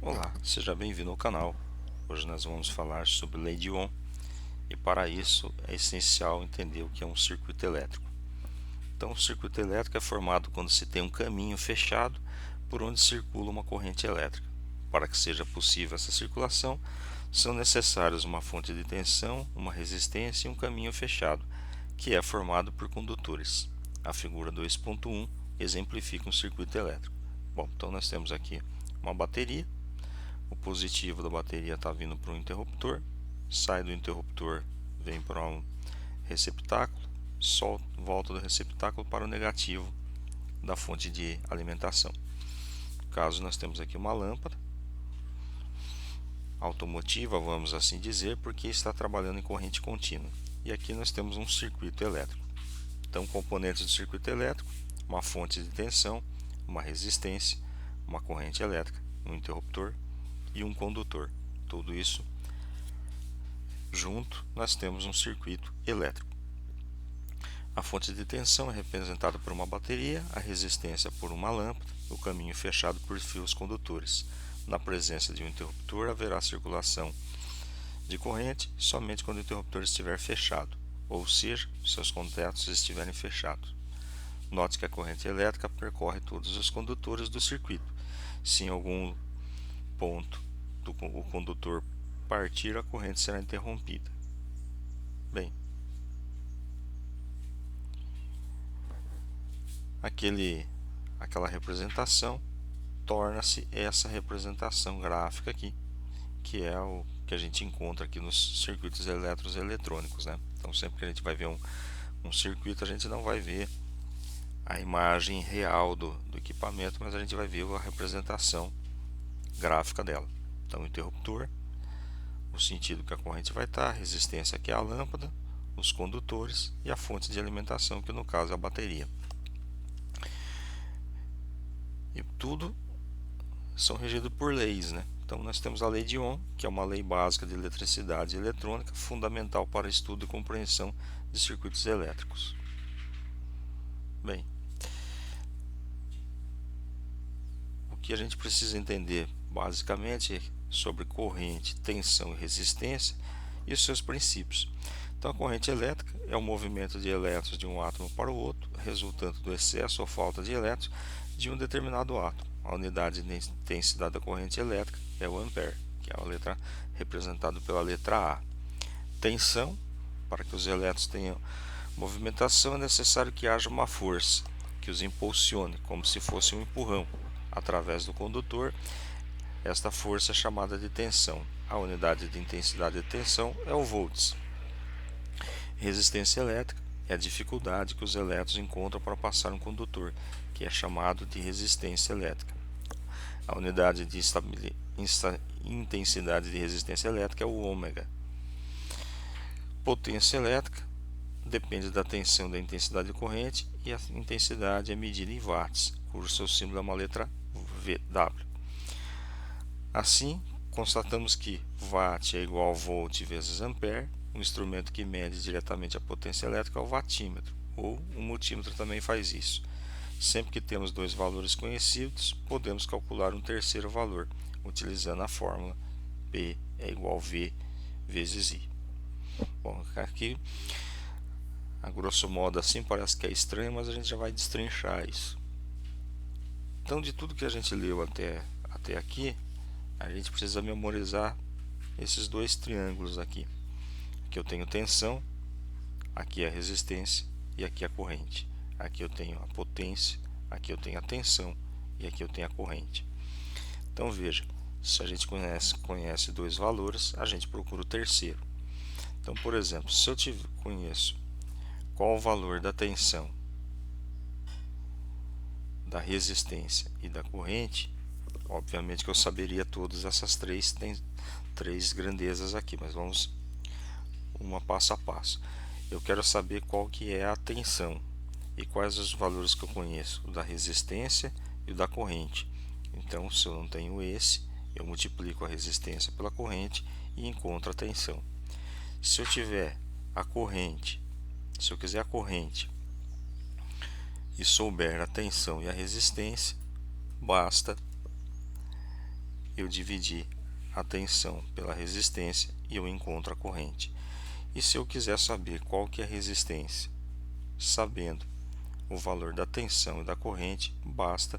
Olá, seja bem-vindo ao canal. Hoje nós vamos falar sobre lei de Ohm e para isso é essencial entender o que é um circuito elétrico. Então, o circuito elétrico é formado quando se tem um caminho fechado por onde circula uma corrente elétrica. Para que seja possível essa circulação, são necessários uma fonte de tensão, uma resistência e um caminho fechado, que é formado por condutores. A figura 2.1 exemplifica um circuito elétrico. Bom, então nós temos aqui uma bateria. O positivo da bateria está vindo para um interruptor, sai do interruptor, vem para um receptáculo, volta do receptáculo para o negativo da fonte de alimentação. No caso, nós temos aqui uma lâmpada automotiva, vamos assim dizer, porque está trabalhando em corrente contínua. E aqui nós temos um circuito elétrico. Então, componentes do circuito elétrico: uma fonte de tensão, uma resistência, uma corrente elétrica, um interruptor e um condutor. Tudo isso junto, nós temos um circuito elétrico. A fonte de tensão é representada por uma bateria, a resistência por uma lâmpada, o caminho fechado por fios condutores. Na presença de um interruptor, haverá circulação de corrente somente quando o interruptor estiver fechado, ou seja, seus contatos estiverem fechados. Note que a corrente elétrica percorre todos os condutores do circuito. Se em algum ponto o condutor partir, a corrente será interrompida. Bem, aquela representação torna-se essa representação gráfica aqui, que é o que a gente encontra aqui nos circuitos eletrônicos, né? Então, sempre que a gente vai ver um circuito, a gente não vai ver a imagem real do equipamento, mas a gente vai ver a representação gráfica dela. Então, o interruptor, o sentido que a corrente vai estar, a resistência que é a lâmpada, os condutores e a fonte de alimentação, que no caso é a bateria. E tudo são regidos por leis, né? Então nós temos a lei de Ohm, que é uma lei básica de eletricidade e eletrônica, fundamental para o estudo e compreensão de circuitos elétricos. Bem, o que a gente precisa entender basicamente é sobre corrente, tensão e resistência e os seus princípios. Então, a corrente elétrica é o movimento de elétrons de um átomo para o outro, resultante do excesso ou falta de elétrons de um determinado átomo. A unidade de intensidade da corrente elétrica é o ampere, que é a letra representada pela letra A. Tensão: para que os elétrons tenham movimentação é necessário que haja uma força que os impulsione, como se fosse um empurrão, através do condutor. Esta força é chamada de tensão. A unidade de intensidade de tensão é o volts. Resistência elétrica é a dificuldade que os elétrons encontram para passar um condutor, que é chamado de resistência elétrica. A unidade de intensidade de resistência elétrica é o ômega. Potência elétrica depende da tensão da intensidade de corrente e a intensidade é medida em watts, cujo seu símbolo é uma letra W. Assim, constatamos que watt é igual a volt vezes ampere. Um instrumento que mede diretamente a potência elétrica é o watímetro, ou o multímetro também faz isso. Sempre que temos dois valores conhecidos, podemos calcular um terceiro valor, utilizando a fórmula P é igual a V vezes I. Bom, aqui, a grosso modo assim, parece que é estranho, mas a gente já vai destrinchar isso. Então, de tudo que a gente leu até aqui, a gente precisa memorizar esses dois triângulos aqui. Aqui eu tenho tensão, aqui é a resistência e aqui a corrente. Aqui eu tenho a potência, aqui eu tenho a tensão e aqui eu tenho a corrente. Então veja, se a gente conhece dois valores, a gente procura o terceiro. Então, por exemplo, se eu conheço qual o valor da tensão, da resistência e da corrente, obviamente que eu saberia todas essas três grandezas aqui, mas vamos uma passo a passo. Eu quero saber qual que é a tensão e quais os valores que eu conheço, o da resistência e o da corrente. Então, se eu não tenho esse, eu multiplico a resistência pela corrente e encontro a tensão. Se eu tiver a corrente, se eu quiser a corrente e souber a tensão e a resistência, basta eu dividir a tensão pela resistência e eu encontro a corrente. E se eu quiser saber qual que é a resistência, sabendo o valor da tensão e da corrente, basta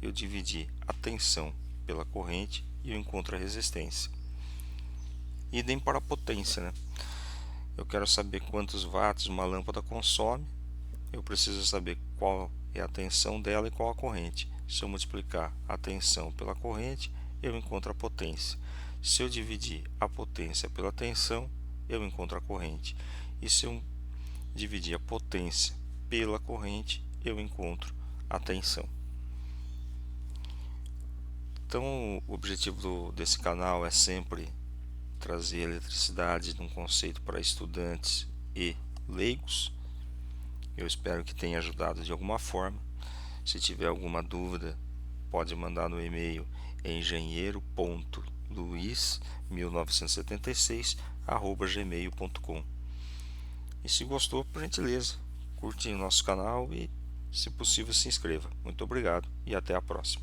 eu dividir a tensão pela corrente e eu encontro a resistência. Idem para a potência, né? Eu quero saber quantos watts uma lâmpada consome, eu preciso saber qual é a tensão dela e qual a corrente. Se eu multiplicar a tensão pela corrente, eu encontro a potência. Se eu dividir a potência pela tensão, eu encontro a corrente. E se eu dividir a potência pela corrente, eu encontro a tensão. Então, o objetivo desse canal é sempre trazer eletricidade num conceito para estudantes e leigos. Eu espero que tenha ajudado de alguma forma. Se tiver alguma dúvida, pode mandar no e-mail engenheiro.luiz1976@gmail.com. E se gostou, por gentileza, curte o nosso canal e, se possível, se inscreva. Muito obrigado e até a próxima.